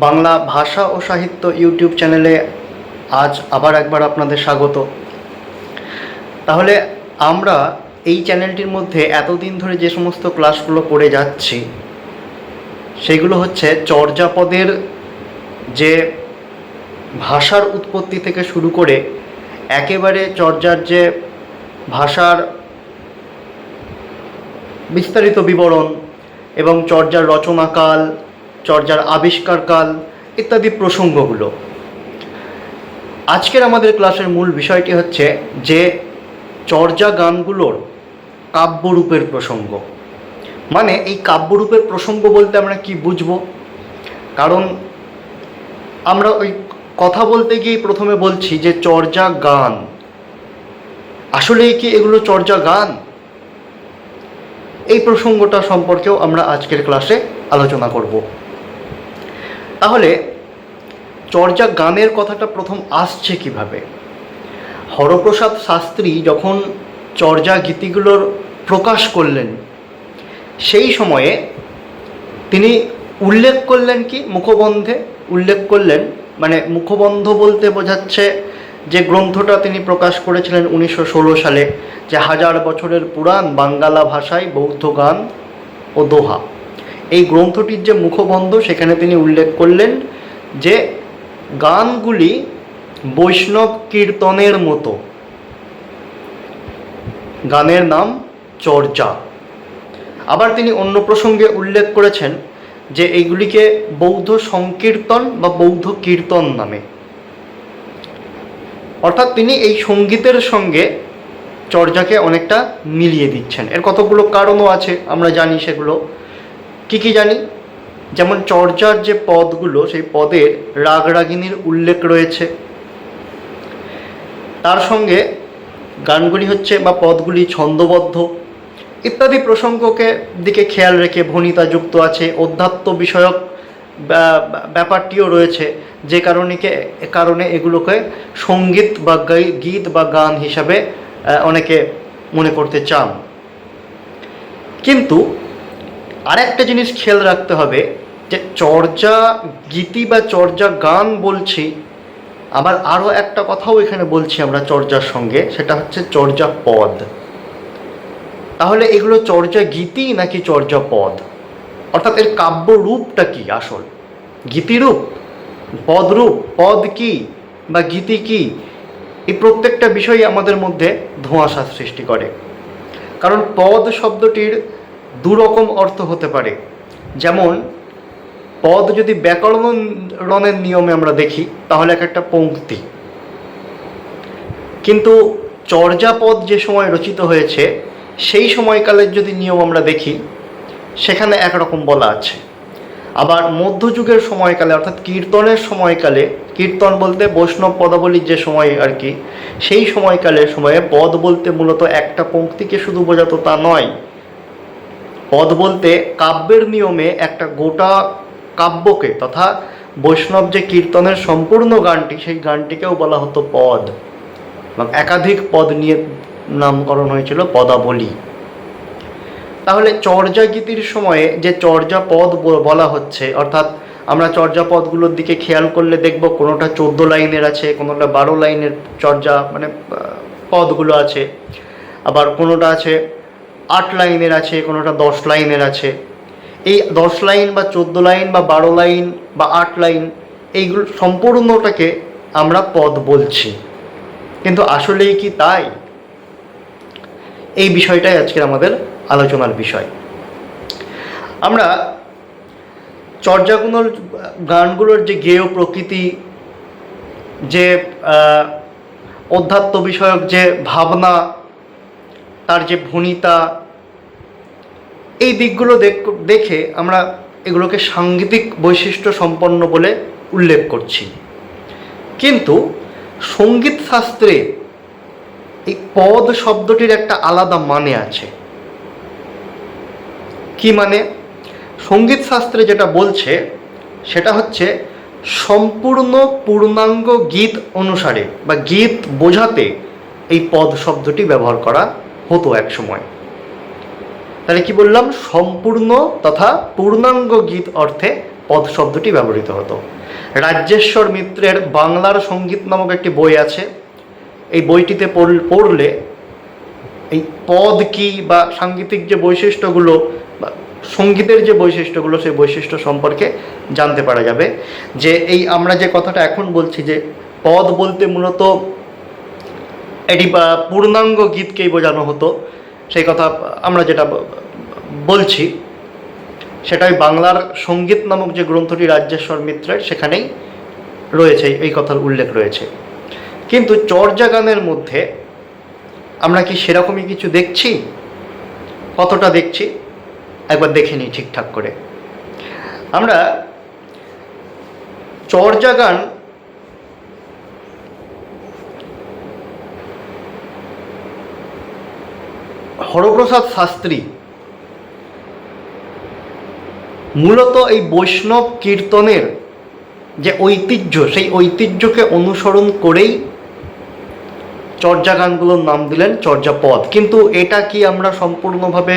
বাংলা ভাষা ও সাহিত্য ইউটিউব চ্যানেলে আজ আবার একবার আপনাদের স্বাগত। তাহলে আমরা এই চ্যানেলটির মধ্যে এতদিন ধরে যে সমস্ত ক্লাসগুলো করে যাচ্ছি সেগুলো হচ্ছে চর্যাপদের যে ভাষার উৎপত্তি থেকে শুরু করে একেবারে চর্যার যে ভাষার বিস্তারিত বিবরণ এবং চর্যার রচনাকাল, চর্যার আবিষ্কারকাল ইত্যাদি প্রসঙ্গগুলো। আজকের আমাদের ক্লাসের মূল বিষয়টি হচ্ছে যে চর্যা গানগুলোর কাব্যরূপের প্রসঙ্গ। মানে এই কাব্যরূপের প্রসঙ্গ বলতে আমরা কি বুঝবো? কারণ আমরা ওই কথা বলতে গিয়েই প্রথমে বলছি যে চর্যা গান, আসলেই কি এগুলো চর্যা গান? এই প্রসঙ্গটা সম্পর্কেও আমরা আজকের ক্লাসে আলোচনা করব। তাহলে চর্যা গানের কথাটা প্রথম আসছে কিভাবে? হরপ্রসাদ শাস্ত্রী যখন চর্যা গীতিগুলোর প্রকাশ করলেন সেই সময়ে তিনি উল্লেখ করলেন কি? মুখবন্ধে উল্লেখ করলেন। মানে মুখবন্ধ বলতে বোঝাচ্ছে যে গ্রন্থটা তিনি প্রকাশ করেছিলেন 1916 সালে, যে 1000 বছরের পুরাণ বাঙ্গালা ভাষায় বৌদ্ধ গান ও দোহা, এই গ্রন্থটির যে মুখবন্ধ সেখানে তিনি উল্লেখ করলেন যে গানগুলি বৈষ্ণব কীর্তনের মতো, গানের নাম চর্যা। আবার তিনি অন্য প্রসঙ্গে উল্লেখ করেছেন যে এইগুলিকে বৌদ্ধ সংকীর্তন বা বৌদ্ধ কীর্তন নামে। অর্থাৎ তিনি এই সঙ্গীতের সঙ্গে চর্যাকে অনেকটা মিলিয়ে দিচ্ছেন। এর কতগুলো কারণও আছে, আমরা জানি সেগুলো। কি জানি? যেমন চর্যার যে পদগুলো, সেই পদের রাগ রাগিনীর উল্লেখ রয়েছে। তার সঙ্গে গানগুলি হচ্ছে বা পদগুলি ছন্দবদ্ধ ইত্যাদি প্রসঙ্গকে দিকে খেয়াল রেখে ভণিতা যুক্ত আছে। অধ্যাত্ম বিষয়ক ব্যাপারটিও রয়েছে, যে কারণে এগুলোকে সঙ্গীত বা গীত বা গান হিসাবে অনেকে মনে করতে চান। কিন্তু আরেকটা জিনিস খেয়াল রাখতে হবে যে চর্যা গীতি বা চর্যা গান বলছি, আবার আরও একটা কথাও এখানে বলছি আমরা চর্যার সঙ্গে, সেটা হচ্ছে চর্যা পদ। তাহলে এগুলো চর্যা গীতি নাকি চর্যা পদ? অর্থাৎ এর কাব্য রূপটা কি? আসল গীতিরূপ, পদরূপ, পদ কি বা গীতি কি? এই প্রত্যেকটা বিষয়ই আমাদের মধ্যে ধোঁয়াশা সৃষ্টি করে। কারণ পদ শব্দটির দুরকম অর্থ হতে পারে। যেমন পদ যদি ব্যাকরণের নিয়মে আমরা দেখি তাহলে একটা পংক্তি, কিন্তু চর্যাপদ যে সময় রচিত হয়েছে সেই সময়কালের যদি নিয়ম আমরা দেখি সেখানে একরকম বলা আছে। আবার মধ্যযুগের সময়কালে অর্থাৎ কীর্তনের সময়কালে, কীর্তন বলতে বৈষ্ণব পদাবলীর যে সময় আর কি, সেই সময়কালের সময়ে পদ বলতে মূলত একটা পংক্তিকে শুধু বোঝাতো তা নয়। পদ বলতে কাব্যের নিয়মে একটা গোটা কাব্যকে তথা বৈষ্ণব যে কীর্তনের সম্পূর্ণ গানটি, সেই গানটিকেও বলা হতো পদ। একাধিক পদ নিয়ে নামকরণ হয়েছিল পদাবলী। তাহলে চর্যা গীতির সময়ে যে চর্যা পদ বলা হচ্ছে, অর্থাৎ আমরা চর্যা পদগুলোর দিকে খেয়াল করলে দেখব কোনোটা 14 লাইনের আছে, কোনোটা 12 লাইনের চর্যা মানে পদগুলো আছে, আবার কোনোটা আছে 8 লাইনের আছে, কোনোটা 10 লাইনের আছে। এই 10 লাইন বা 14 লাইন বা 12 লাইন বা 8 লাইন এইগুলো সম্পূর্ণটাকে আমরা পদ বলছি, কিন্তু আসলেই কি তাই? এই বিষয়টাই আজকের আমাদের আলোচনার বিষয়। আমরা চর্যাগুলোর গানগুলোর যে গেয় প্রকৃতি, যে অধ্যাত্ম বিষয়ক যে ভাবনা, তার যে ভণিতা, এই দিকগুলো দেখে আমরা এগুলোকে সাংগীতিক বৈশিষ্ট্য সম্পন্ন বলে উল্লেখ করছি। কিন্তু সঙ্গীত শাস্ত্রে এই পদ শব্দটির একটা আলাদা মানে আছে। কি মানে? সঙ্গীত শাস্ত্রে যেটা বলছে সেটা হচ্ছে সম্পূর্ণ পূর্ণাঙ্গ গীত অনুসারে বা গীত বোঝাতে এই পদ শব্দটি ব্যবহার করা হতো এক সময়। তাহলে কি বললাম? সম্পূর্ণ তথা পূর্ণাঙ্গ গীত অর্থে পদ শব্দটি ব্যবহৃত হতো। রাজ্যেশ্বর মিত্রের বাংলার সঙ্গীত নামক একটি বই আছে। এই বইটিতে পড়লে এই পদ কি বা সাংগীতিক যে বৈশিষ্ট্যগুলো বা সঙ্গীতের যে বৈশিষ্ট্যগুলো সেই বৈশিষ্ট্য সম্পর্কে জানতে পারা যাবে। যে এই আমরা যে কথাটা এখন বলছি যে পদ বলতে মূলত এটি পূর্ণাঙ্গ গীতকেই বোঝানো হতো, সেই কথা আমরা যেটা বলছি সেটাই বাংলার সঙ্গীত নামক যে গ্রন্থটি রাজ্যেশ্বর মিত্রের সেখানেই রয়েছে, এই কথার উল্লেখ রয়েছে। কিন্তু চর্যা গানের মধ্যে আমরা কি সেরকমই কিছু দেখছি? কতটা দেখছি একবার দেখে নিই ঠিকঠাক করে। আমরা চর্যা গান হরপ্রসাদ শাস্ত্রী মূলত এই বৈষ্ণব কীর্তনের যে ঐতিহ্য সেই ঐতিহ্যকে অনুসরণ করেই চর্যা গানগুলোর নাম দিলেন চর্যাপদ। কিন্তু এটা কি আমরা সম্পূর্ণভাবে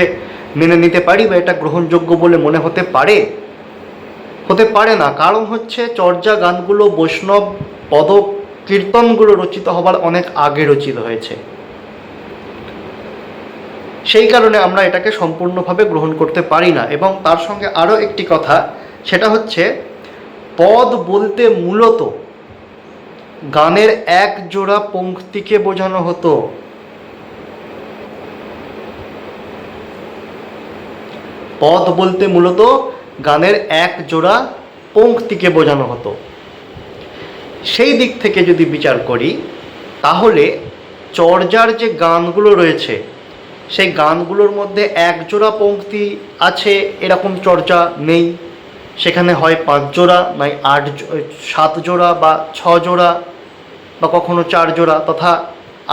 মেনে নিতে পারি বা এটা গ্রহণযোগ্য বলে মনে হতে পারে? হতে পারে না। কারণ হচ্ছে চর্যা গানগুলো বৈষ্ণব পদ কীর্তনগুলো রচিত হবার অনেক আগে রচিত হয়েছে, সেই কারণে আমরা এটাকে সম্পূর্ণভাবে গ্রহণ করতে পারি না। এবং তার সঙ্গে আরও একটি কথা, সেটা হচ্ছে পদ বলতে মূলত গানের এক জোড়া পংক্তিকে বোঝানো হতো। পদ বলতে মূলত গানের এক জোড়া পংক্তিকে বোঝানো হতো। সেই দিক থেকে যদি বিচার করি তাহলে চর্যার যে গানগুলো রয়েছে সেই গানগুলোর মধ্যে এক জোড়া পংক্তি আছে এরকম চর্যা নেই। সেখানে হয় 5 জোড়া, নয় 7 জোড়া বা 6 জোড়া বা কখনো 4 জোড়া, তথা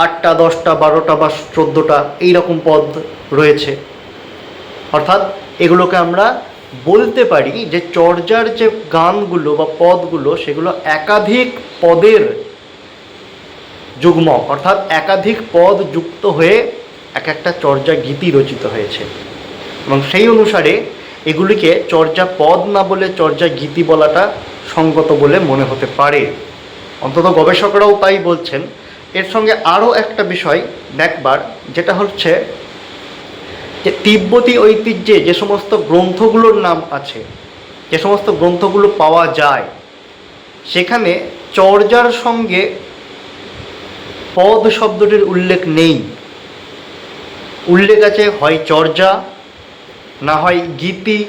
8টা 10টা 12টা বা 14টা এইরকম পদ রয়েছে। অর্থাৎ এগুলোকে আমরা বলতে পারি যে চর্যার যে গানগুলো বা পদগুলো সেগুলো একাধিক পদের যুগ্মক, অর্থাৎ একাধিক পদ যুক্ত হয়ে এক একটা চর্যা গীতি রচিত হয়েছে। এবং সেই অনুসারে এগুলিকে চর্যা পদ না বলে চর্যা গীতি বলাটা সঙ্গত বলে মনে হতে পারে, অন্তত গবেষকরাও তাই বলছেন। এর সঙ্গে আরও একটা বিষয় দেখবার, যেটা হচ্ছে যে তিব্বতী ঐতিহ্যে যে সমস্ত গ্রন্থগুলোর নাম আছে, যে সমস্ত গ্রন্থগুলো পাওয়া যায়, সেখানে চর্যার সঙ্গে পদ শব্দটির উল্লেখ নেই। উল্লেখ আছে হয় চর্যা, না হয় গীতি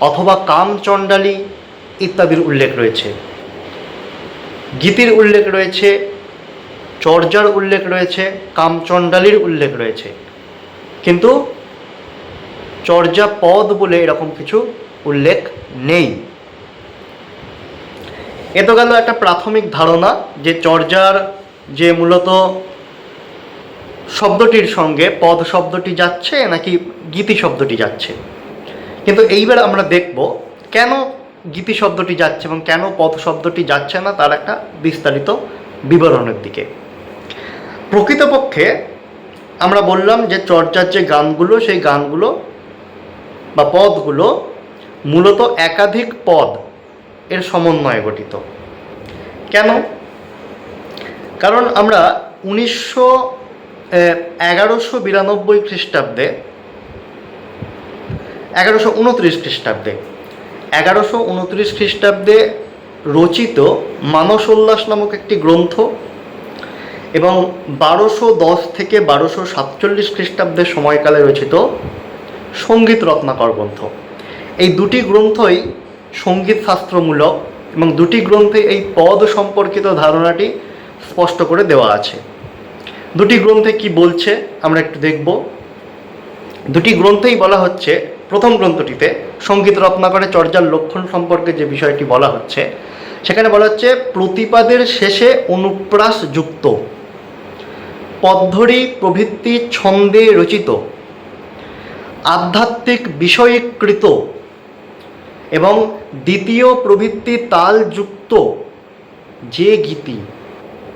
অথবা কামচণ্ডালী ইত্যাদির উল্লেখ রয়েছে। গীতির উল্লেখ রয়েছে, চর্যার উল্লেখ রয়েছে, কামচণ্ডালীর উল্লেখ রয়েছে, কিন্তু চর্যা পদ বলে এরকম কিছু উল্লেখ নেই। এ তো গেল একটা প্রাথমিক ধারণা যে চর্যার যে মূলত শব্দটির সঙ্গে পদ শব্দটি যাচ্ছে নাকি গীতি শব্দটি যাচ্ছে। কিন্তু এইবার আমরা দেখব কেন গীতি শব্দটি যাচ্ছে এবং কেন পদ শব্দটি যাচ্ছে না, তার একটা বিস্তারিত বিবরণের দিকে। প্রকৃতপক্ষে আমরা বললাম যে চর্যার যে গানগুলো সেই গানগুলো বা পদগুলো মূলত একাধিক পদ এর সমন্বয়ে গঠিত। কেন? কারণ আমরা 1192 খ্রিস্টাব্দে 1129 খ্রিস্টাব্দে রচিত মানসোল্লাস নামক একটি গ্রন্থ এবং 1210 থেকে 1247 খ্রিস্টাব্দের সময়কালে রচিত সঙ্গীত রত্নাকর গ্রন্থ, এই দুটি গ্রন্থই সঙ্গীত শাস্ত্রমূলক এবং দুটি গ্রন্থে এই পদ সম্পর্কিত ধারণাটি স্পষ্ট করে দেওয়া আছে। দুটি গ্রন্থে কি বলছে আমরা একটু দেখব। দুটি গ্রন্থেই বলা হচ্ছে, প্রথম গ্রন্থটিতে সঙ্গীত রত্নাকরে চর্যার লক্ষণ সম্পর্কে যে বিষয়টি বলা হচ্ছে, সেখানে বলা হচ্ছে প্রতিপাদের শেষে অনুপ্রাস যুক্ত, পদ্ধরি প্রভৃতি ছন্দে রচিত, আধ্যাত্মিক বিষয়ীকৃত এবং দ্বিতীয় প্রভৃতি তাল যুক্ত যে গীতি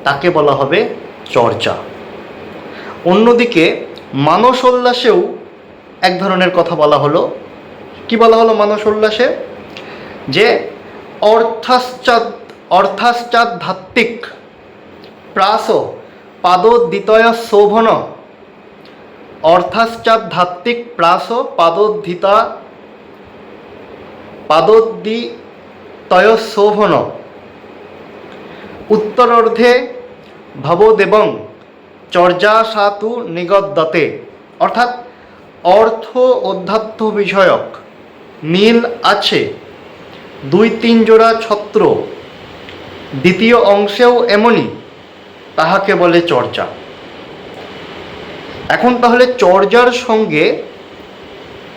তাকে বলা হবে চর্যা। অন্যদিকে মানসোল্লাসেও এক ধরনের কথা বলা হলো। কি বলা হলো মানসোল্লাসে? যে অর্থাশ্চাদ্ধাত্বিক প্রাস পাদোদ্দিতয় শোভন। অর্থাশ্চাদ্ধাত্বিক প্রাস পাদোদ্দিতয় শোভন উত্তরার্ধে ভবদেবং চর্যাসাতু নিগদ্যতে। অর্থাৎ অর্থ অধ্যাত্ম বিষয়ক মিল আছে 2-3 জোড়া ছত্র, দ্বিতীয় অংশেও এমনই, তাহাকে বলে চর্যা। এখন তাহলে চর্যার সঙ্গে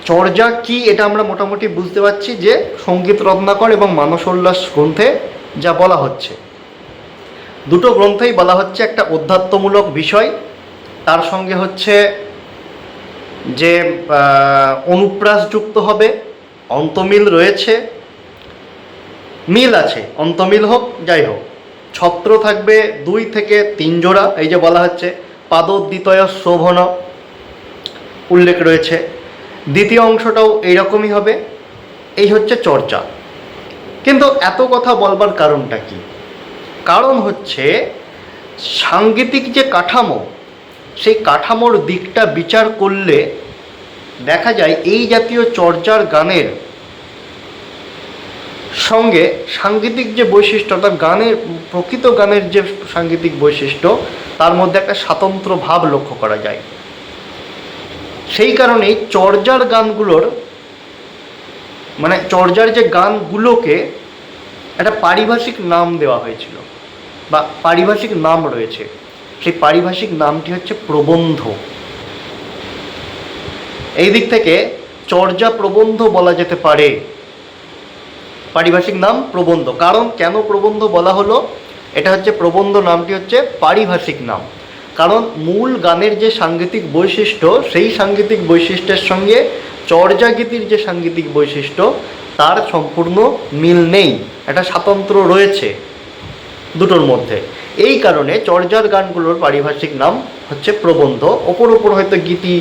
চর্যা কি এটা আমরা মোটামুটি বুঝতে পারছি যে সঙ্গীত রত্নাকর এবং মানসোল্লাস গ্রন্থে যা বলা হচ্ছে। দুটো গ্রন্থেই বলা হচ্ছে একটা অধ্যাত্মমূলক বিষয়, তার সঙ্গে হচ্ছে যে অনুপ্রাসযুক্ত হবে, অন্তমিল রয়েছে, মিল আছে, অন্তমিল হোক যাই হোক, ছত্র থাকবে 2 থেকে 3 জোড়া, এই যে বলা হচ্ছে পাদোদ্দিতয় শোভন উল্লেখ রয়েছে। দ্বিতীয় অংশটাও এইরকমই হবে, এই হচ্ছে চর্চা। কিন্তু এত কথা বলবার কারণটা কি? কারণ হচ্ছে সাংগীতিক যে কাঠামো, সেই কাঠামোর দিকটা বিচার করলে দেখা যায় এই জাতীয় চর্যার গানের সঙ্গে সাংগীতিক যে বৈশিষ্ট্য, অর্থাৎ গানের প্রকৃত গানের যে সাংগীতিক বৈশিষ্ট্য, তার মধ্যে একটা স্বাতন্ত্র্য ভাব লক্ষ্য করা যায়। সেই কারণেই চর্যার গানগুলোর মানে চর্যার যে গানগুলোকে একটা পারিভাষিক নাম দেওয়া হয়েছিল বা পারিভাষিক নাম রয়েছে। সেই পারিভাষিক নামটি হচ্ছে প্রবন্ধ। এই দিক থেকে চর্যা প্রবন্ধ বলা যেতে পারে। পারিভাষিক নাম প্রবন্ধ। কারণ কেন প্রবন্ধ বলা হলো, এটা হচ্ছে প্রবন্ধ নামটি হচ্ছে পারিভাষিক নাম। কারণ মূল গানের যে সাংগীতিক বৈশিষ্ট্য, সেই সাংগীতিক বৈশিষ্ট্যের সঙ্গে চর্যা গীতির যে সাংগীতিক বৈশিষ্ট্য তার সম্পূর্ণ মিল নেই, একটা স্বাতন্ত্র রয়েছে দুটোর মধ্যে। এই কারণে চর্যার গানগুলোর পারিভাষিক নাম হচ্ছে প্রবন্ধ। ওপর হয়তো গীতি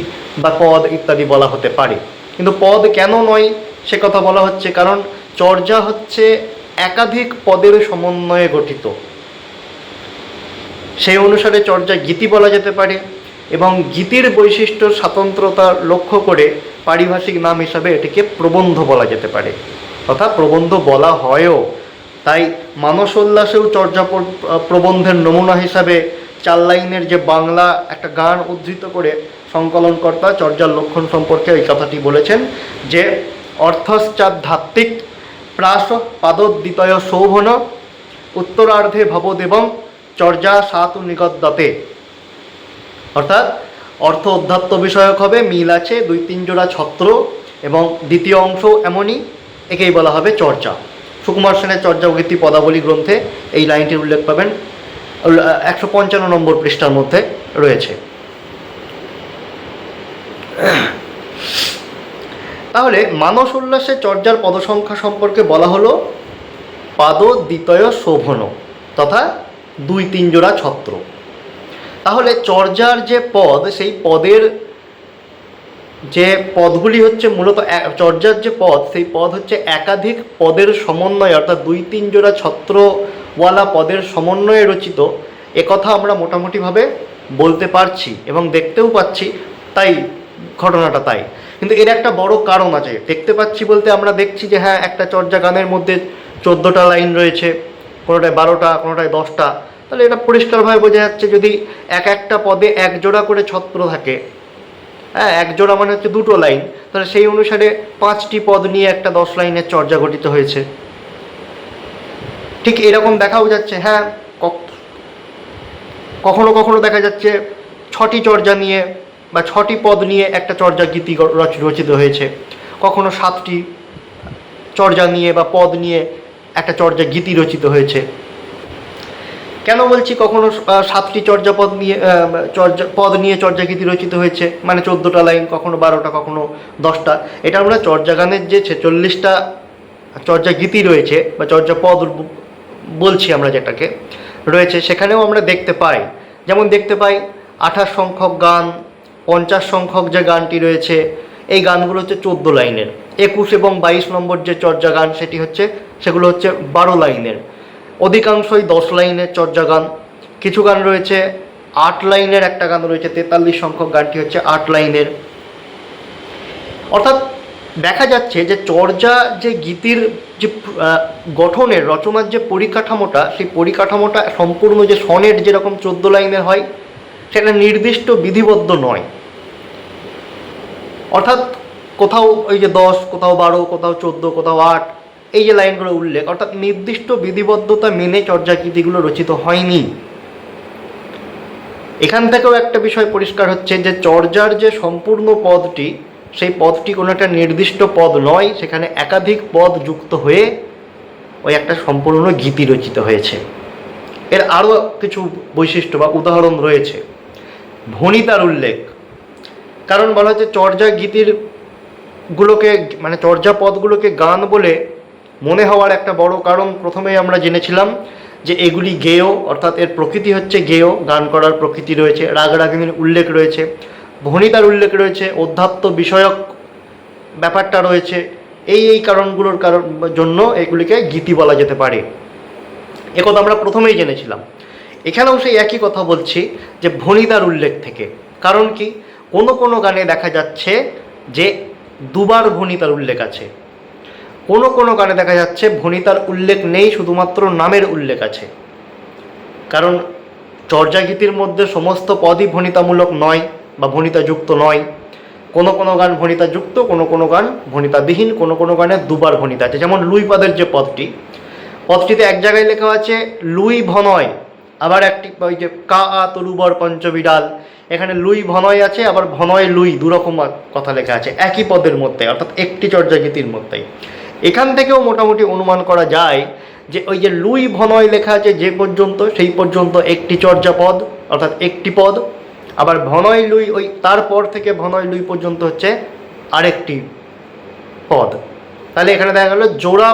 বা পদ ইত্যাদি বলা হতে পারে, কিন্তু পদ কেন নয় সে কথা বলা হচ্ছে কারণ চর্যা হচ্ছে একাধিক পদের সমন্বয়ে গঠিত। সেই অনুসারে চর্যা গীতি বলা যেতে পারে এবং গীতির বৈশিষ্ট্য স্বাতন্ত্রতা লক্ষ্য করে পারিভাষিক নাম হিসাবে এটিকে প্রবন্ধ বলা যেতে পারে, অর্থাৎ প্রবন্ধ বলা হয়ও। তাই মানসোল্লাসেও চর্যা প্রবন্ধের নমুনা হিসাবে 4 লাইনের যে বাংলা একটা গান উদ্ধৃত করে সংকলনকর্তা চর্যার লক্ষণ সম্পর্কে এই কথাটি বলেছেন যে অর্থশ্চাদ্ধাত্বিক প্রাস পাদোদ্দিতয় শোভন উত্তরার্ধে ভবদেবং চর্যা সাতু নিগদ্যতে। অর্থাৎ অর্থ অধ্যাত্ম বিষয়ক হবে, মিল আছে 2-3 জোড়া ছত্র এবং দ্বিতীয় অংশ এমনই, একেই বলা হবে চর্যা। সুকুমার সেনের চর্যা গীতি পদাবলী গ্রন্থে এই লাইনটির উল্লেখ পাবেন, 155 নম্বর পৃষ্ঠার মধ্যে রয়েছে। তাহলে মানস উল্লাসে চর্যার পদসংখ্যা সম্পর্কে বলা হলো পাদোদ্দিতয় শোভন তথা 2-3 জোড়া ছত্র। তাহলে চর্যার যে পদ, সেই পদের যে পদগুলি হচ্ছে মূলত চর্যার যে পদ, সেই পদ হচ্ছে একাধিক পদের সমন্বয়, অর্থাৎ 2-3 জোড়া ছত্রওয়ালা পদের সমন্বয়ে রচিত। একথা আমরা মোটামুটিভাবে বলতে পারছি এবং দেখতেও পাচ্ছি, তাই ঘটনাটা তাই। কিন্তু এর একটা বড় কারণ আছে। দেখতে পাচ্ছি বলতে আমরা দেখছি যে হ্যাঁ একটা চর্যা গানের মধ্যে 14টা লাইন রয়েছে, কোনোটায় 12টা, কোনোটায় 10টা। তাহলে এটা পরিষ্কারভাবে বোঝা যাচ্ছে যদি একটা পদে 1 জোড়া করে ছত্র থাকে, হ্যাঁ 1 জোড়া মানে হচ্ছে 2টো লাইন, তাহলে সেই অনুসারে 5টি পদ নিয়ে একটা 10 লাইনের চর্যা গঠিত হয়েছে। ঠিক এরকম দেখাও যাচ্ছে, হ্যাঁ কখনো কখনো দেখা যাচ্ছে 6টি চর্যা নিয়ে বা 6টি পদ নিয়ে একটা চর্যা গীতি রচিত হয়েছে, কখনো 7টি চর্যা নিয়ে বা পদ নিয়ে একটা চর্যা গীতি রচিত হয়েছে। কেন বলছি কখনো 7টি চর্যাপদ নিয়ে পদ নিয়ে চর্যা গীতি রচিত হয়েছে, মানে 14টা লাইন, কখনো 12টা, কখনো 10টা। এটা আমরা চর্যা গানের যে 46টা চর্যা গীতি রয়েছে বা চর্যা পদ বলছি আমরা যেটাকে রয়েছে, সেখানেও আমরা দেখতে পাই। যেমন দেখতে পাই 28 সংখ্যক গান, 50 সংখ্যক যে গানটি রয়েছে, এই গানগুলো হচ্ছে 14 লাইনের। 21 এবং 22 নম্বর যে চর্যা গান, সেটি হচ্ছে সেগুলো হচ্ছে 12 লাইনের, অধিকাংশই 10 লাইনের চর্যা গান। কিছু গান রয়েছে 8 লাইনের, একটা গান রয়েছে 43 সংখ্যক, গানটি হচ্ছে 8 লাইনের। অর্থাৎ দেখা যাচ্ছে যে চর্যা যে গীতির যে গঠনের রচনার যে পরিকাঠামোটা, সেই পরিকাঠামোটা সম্পূর্ণ যে সনেট যেরকম 14 লাইনের হয়, সেটা নির্দিষ্ট বিধিবদ্ধ নয়। অর্থাৎ কোথাও ওই যে 10, কোথাও 12, কোথাও 14, কোথাও 8, এই যে লাইনগুলো উল্লেখ, অর্থাৎ নির্দিষ্ট বিধিবদ্ধতা মেনে চর্যা গীতিগুলো রচিত হয়নি। এখান থেকেও একটা বিষয় পরিষ্কার হচ্ছে যে চর্যার যে সম্পূর্ণ পদটি, সেই পদটি কোনো একটা নির্দিষ্ট পদ নয়, সেখানে একাধিক পদ যুক্ত হয়ে ওই একটা সম্পূর্ণ গীতি রচিত হয়েছে। এর আরও কিছু বৈশিষ্ট্য বা উদাহরণ রয়েছে। ভণিতার উল্লেখ, কারণ বলা হচ্ছে চর্যা গীতির গুলোকে মানে চর্যা পদগুলোকে গান বলে মনে হওয়ার একটা বড় কারণ প্রথমেই আমরা জেনেছিলাম যে এগুলি গেয়, অর্থাৎ এর প্রকৃতি হচ্ছে গেয়, গান করার প্রকৃতি রয়েছে, রাগ রাগিনীর উল্লেখ রয়েছে, ভণিতার উল্লেখ রয়েছে, অধ্যাত্ম বিষয়ক ব্যাপারটা রয়েছে। এই কারণগুলোর জন্য এগুলিকে গীতি বলা যেতে পারে, একথা আমরা প্রথমেই জেনেছিলাম। এখানেও সেই একই কথা বলছি যে ভণিতার উল্লেখ থেকে। কারণ কি, কোনো কোনো গানে দেখা যাচ্ছে যে দুবার ভণিতার উল্লেখ আছে, কোনো কোনো গানে দেখা যাচ্ছে ভণিতার উল্লেখ নেই, শুধুমাত্র নামের উল্লেখ আছে। কারণ চর্যা গীতির মধ্যে সমস্ত পদই ভণিতামূলক নয় বা ভণিতাযুক্ত নয়। কোনো কোনো গান ভণিতাযুক্ত, কোনো কোনো গান ভণিতাবিহীন, কোনো কোনো গানে দুবার ভণিতা আছে। যেমন লুইপাদের যে পদটিতে এক জায়গায় লেখা আছে লুই ভনয়, আবার একটি ওই যে কা আ তরুবর পঞ্চবিড়াল, এখানে লুই ভনয় আছে, আবার ভনয় লুই, দুরকম কথা লেখা আছে একই পদের মধ্যে, অর্থাৎ একটি চর্যা গীতির মধ্যেই। এখান থেকেও মোটামুটি অনুমান করা যায় যে ওই যে লুই ভনয় লেখা আছে যে পর্যন্ত, সেই পর্যন্ত একটি চর্যা পদ, অর্থাৎ একটি পদ। আবার ভনয় লুই, ওই তারপর থেকে ভনয় লুই পর্যন্ত হচ্ছে আরেকটি পদ। তাহলে এখানে দেখা গেল জোড়া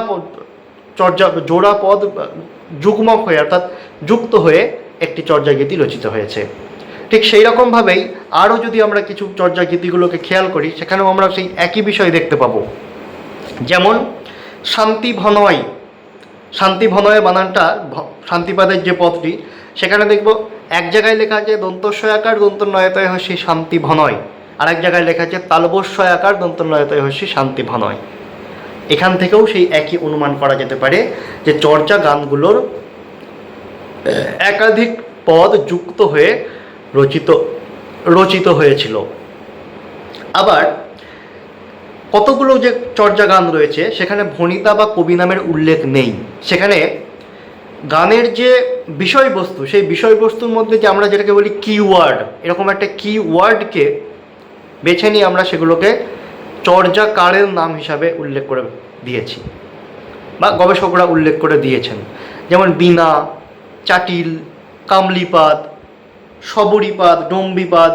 পদ যুগ্মক হয়ে, অর্থাৎ যুক্ত হয়ে একটি চর্যা গীতি রচিত হয়েছে। ঠিক সেই রকমভাবেই আরও যদি আমরা কিছু চর্যা গীতিগুলোকে খেয়াল করি, সেখানেও আমরা সেই একই বিষয় দেখতে পাবো। যেমন শান্তি ভনয়, শান্তি ভনয় বানানটা শান্তিপাদের যে পদটি, সেখানে দেখব এক জায়গায় লেখা আছে দন্তস্বয়াকার দন্তনয়তয় হস্যি শান্তি ভনয়, আর এক জায়গায় লেখা আছে তালবস্বয়াকার দন্তনয়তয় হস্যি শান্তি ভনয়। এখান থেকেও সেই একই অনুমান করা যেতে পারে যে চর্যা গানগুলোর একাধিক পদ যুক্ত হয়ে রচিত হয়েছিল। আবার কতগুলো যে চর্যা গান রয়েছে সেখানে ভণিতা বা কবি নামের উল্লেখ নেই। সেখানে গানের যে বিষয়বস্তু, সেই বিষয়বস্তুর মধ্যে যে আমরা যেটাকে বলি কিওয়ার্ড, এরকম একটা কিওয়ার্ডকে বেছে নিয়ে আমরা সেগুলোকে চর্যাকারের নাম হিসাবে উল্লেখ করে দিয়েছি বা গবেষকরা উল্লেখ করে দিয়েছেন। যেমন বীণা, চাটিল, কামলিপাদ, শবরীপাদ, ডম্বিপাদ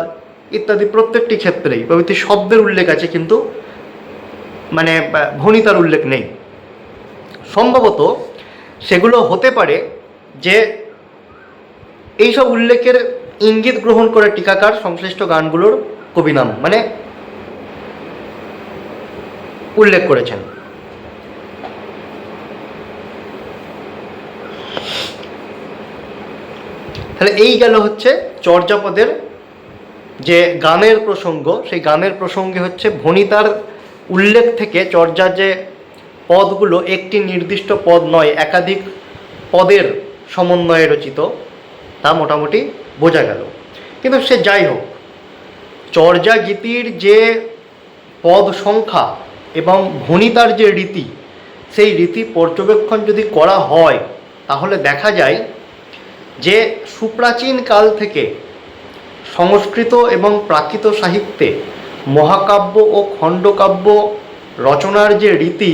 ইত্যাদি প্রত্যেকটি ক্ষেত্রেই প্রভৃতি শব্দের উল্লেখ আছে, কিন্তু মানে ভণিতার উল্লেখ নেই। সম্ভবত সেগুলো হতে পারে যে এইসব উল্লেখের ইঙ্গিত গ্রহণ করে টিকাকার সংশ্লিষ্ট গানগুলোর কবিনাম মানে উল্লেখ করেছেন। তাহলে এই গেল হচ্ছে চর্যাপদের যে গানের প্রসঙ্গ, সেই গানের প্রসঙ্গে হচ্ছে ভণিতার উল্লেখ থেকে চর্যার যে পদগুলো একটি নির্দিষ্ট পদ নয়, একাধিক পদের সমন্বয়ে রচিত, তা মোটামুটি বোঝা গেল। কিন্তু সে যাই হোক, চর্যা গীতির যে পদ সংখ্যা এবং ভণিতার যে রীতি, সেই রীতি পর্যবেক্ষণ যদি করা হয় তাহলে দেখা যায় যে সুপ্রাচীন কাল থেকে সংস্কৃত এবং প্রাকৃত সাহিত্যে মহাকাব্য ও খণ্ডকাব্য রচনার যে রীতি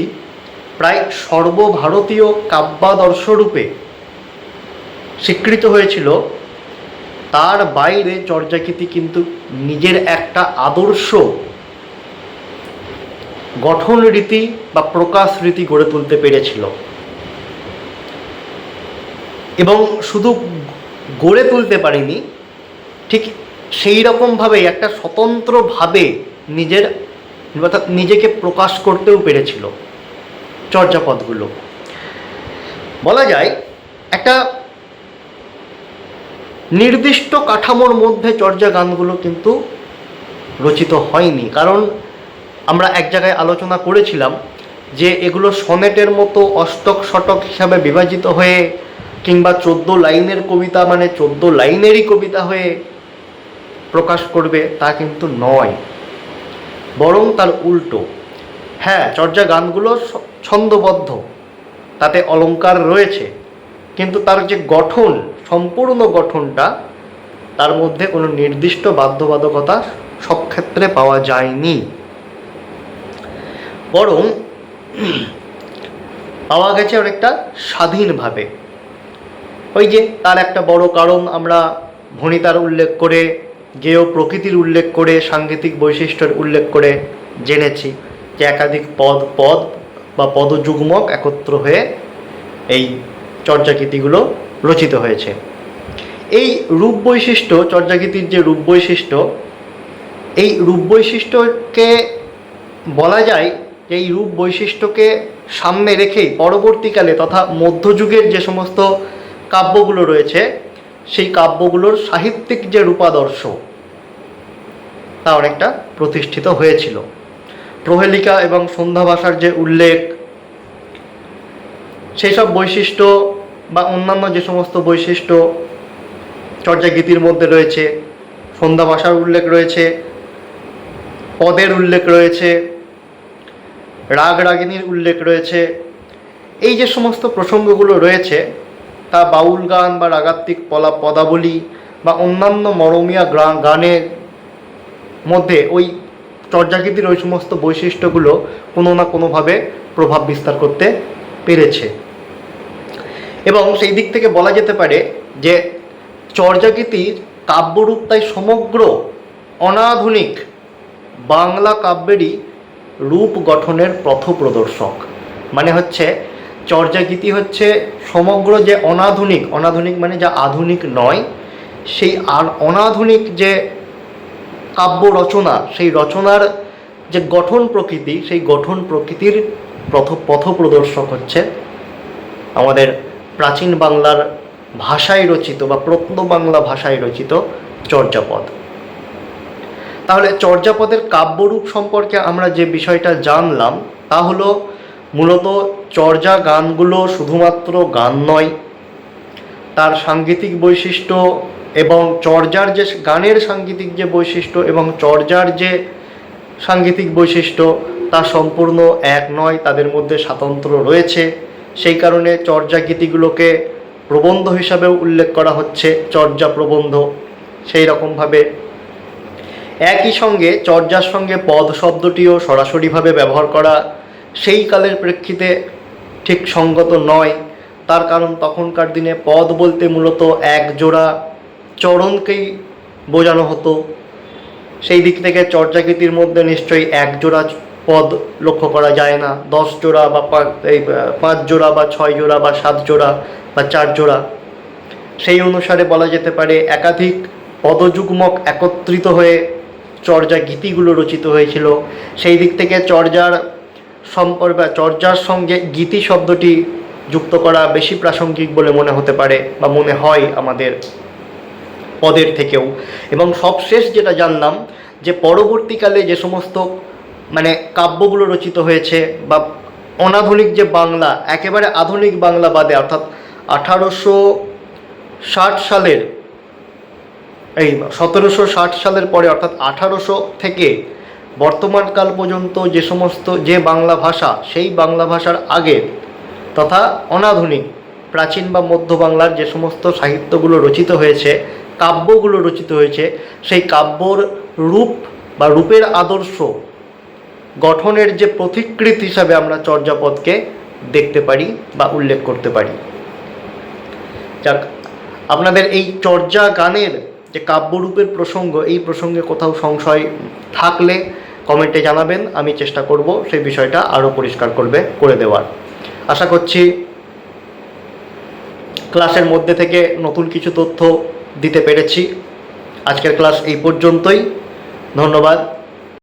প্রায় সর্বভারতীয় কাব্যাদর্শরূপে স্বীকৃত হয়েছিল, তার বাইরে চর্যাগীতি কিন্তু নিজের একটা আদর্শ গঠন রীতি বা প্রকাশ রীতি গড়ে তুলতে পেরেছিল। এবং শুধু গড়ে তুলতে পারেনি, ঠিক সেই রকমভাবেই একটা স্বতন্ত্রভাবে নিজেকে প্রকাশ করতেও পেরেছিল চর্যাপদগুলো। বলা যায় একটা নির্দিষ্ট কাঠামোর মধ্যে চর্যা গানগুলো কিন্তু রচিত হয়নি। কারণ আমরা এক জায়গায় আলোচনা করেছিলাম যে এগুলো সনেটের মতো অষ্টক শতক হিসাবে বিভাজিত হয়ে কিংবা 14 লাইনের কবিতা মানে 14 লাইনেরই কবিতা হয়ে প্রকাশ করবে, তা কিন্তু নয়, বরং তার উল্টো। হ্যাঁ, চর্যা গানগুলো ছন্দবদ্ধ, তাতে অলংকার রয়েছে, কিন্তু তার যে গঠন, সম্পূর্ণ গঠনটা, তার মধ্যে কোনো নির্দিষ্ট বাধ্যবাধকতা সব ক্ষেত্রে পাওয়া যায়নি, বরং পাওয়া গেছে অনেকটা স্বাধীনভাবে। ওই যে তার একটা বড় কারণ আমরা ভণিতার উল্লেখ করে, গেয় প্রকৃতির উল্লেখ করে, সাংগীতিক বৈশিষ্ট্যের উল্লেখ করে জেনেছি যে একাধিক পদ বা পদযুগ্মক একত্র হয়ে এই চর্যাগীতিগুলো রচিত হয়েছে। এই রূপ বৈশিষ্ট্য, চর্যাগীতির যে রূপ বৈশিষ্ট্য, এই রূপ বৈশিষ্ট্যকে বলা যায় যে এই রূপ বৈশিষ্ট্যকে সামনে রেখেই পরবর্তীকালে তথা মধ্যযুগের যে সমস্ত কাব্যগুলো রয়েছে, সেই কাব্যগুলোর সাহিত্যিক যে রূপাদর্শ, তা অনেকটা প্রতিষ্ঠিত হয়েছিল। প্রহেলিকা এবং সন্ধ্যা ভাষার যে উল্লেখ, সেই সব বৈশিষ্ট্য বা অন্যান্য যে সমস্ত বৈশিষ্ট্য চর্যাগীতির মধ্যে রয়েছে, সন্ধ্যা ভাষার উল্লেখ রয়েছে, পদের উল্লেখ রয়েছে, রাগ রাগিনীর উল্লেখ রয়েছে, এই যে সমস্ত প্রসঙ্গগুলো রয়েছে, তা বাউল গান বা রাগাত্মিক পদাবলী বা অন্যান্য মরমিয়া গানের মধ্যে ওই চর্যাগীতির ওই সমস্ত বৈশিষ্ট্যগুলো কোনো না কোনোভাবে প্রভাব বিস্তার করতে পেরেছে। এবং সেই দিক থেকে বলা যেতে পারে যে চর্যাগীতির কাব্যরূপ তাই সমগ্র অনাধুনিক বাংলা কাব্যেরই রূপ গঠনের পথপ্রদর্শক। মানে হচ্ছে চর্যাগীতি হচ্ছে সমগ্র যে অনাধুনিক মানে যা আধুনিক নয়, সেই আর অনাধুনিক যে কাব্য রচনা, সেই রচনার যে গঠন প্রকৃতি, সেই গঠন প্রকৃতির পথপ্রদর্শক হচ্ছে আমাদের প্রাচীন বাংলার ভাষায় রচিত বা প্রত্ন বাংলা ভাষায় রচিত চর্যাপদ। তাহলে চর্যাপদের কাব্যরূপ সম্পর্কে আমরা যে বিষয়টা জানলাম তা হলো মূলত চর্যা গানগুলো শুধুমাত্র গান নয়, তার সাংগীতিক বৈশিষ্ট্য এবং চর্যার যে গানের সাংগীতিক যে বৈশিষ্ট্য এবং চর্যার যে সাংগীতিক বৈশিষ্ট্য তা সম্পূর্ণ এক নয়, তাদের মধ্যে স্বাতন্ত্র রয়েছে। সেই কারণে চর্যাগীতিগুলোকে প্রবন্ধ হিসাবেও উল্লেখ করা হচ্ছে, চর্যা প্রবন্ধ। সেই রকমভাবে একই সঙ্গে চর্যার সঙ্গে পদ শব্দটিও সরাসরিভাবে ব্যবহার করা সেই কালের প্রেক্ষিতে ঠিক সঙ্গত নয়। তার কারণ তখনকার দিনে পদ বলতে মূলত এক জোড়া চরণকেই বোঝানো হতো। সেই দিক থেকে চর্যাগীতির মধ্যে নিশ্চয়ই এক জোড়া পদ লক্ষ্য করা যায় না, 10 জোড়া বা 5 জোড়া বা 6 জোড়া বা 7 জোড়া বা 4 জোড়া। সেই অনুসারে বলা যেতে পারে একাধিক পদযুগ্মক একত্রিত হয়ে চর্যাগীতিগুলো রচিত হয়েছিল। সেই দিক থেকে চর্যার সঙ্গে গীতি শব্দটি যুক্ত করা বেশি প্রাসঙ্গিক বলে মনে হতে পারে বা মনে হয় আমাদের পদের থেকেও। এবং সবশেষ যেটা জানলাম যে পরবর্তীকালে যে সমস্ত কাব্যগুলো রচিত হয়েছে বা অনাধুনিক যে বাংলা, একেবারে আধুনিক বাংলা বাদে, অর্থাৎ 1860 সালের 1760 সালের পরে, অর্থাৎ 1800 থেকে বর্তমানকাল পর্যন্ত যে বাংলা ভাষা, সেই বাংলা ভাষার আগে তথা অনাধুনিক প্রাচীন বা মধ্য বাংলার যে সমস্ত সাহিত্যগুলো রচিত হয়েছে, কাব্যগুলো রচিত হয়েছে, সেই কাব্যর রূপ বা রূপের আদর্শ গঠনের যে প্রতিকৃত হিসাবে আমরা চর্যাপদকে দেখতে পারি বা উল্লেখ করতে পারি। যাক, আপনাদের এই চর্যা গানের যে কাব্যরূপের প্রসঙ্গ, এই প্রসঙ্গে কোথাও সংশয় থাকলে কমেন্টে জানাবেন, আমি চেষ্টা করব সেই বিষয়টা আরও পরিষ্কার করে দেওয়ার। আশা করছি ক্লাসের মধ্যে থেকে নতুন কিছু তথ্য দিতে পেরেছি। আজকের ক্লাস এই পর্যন্তই। ধন্যবাদ।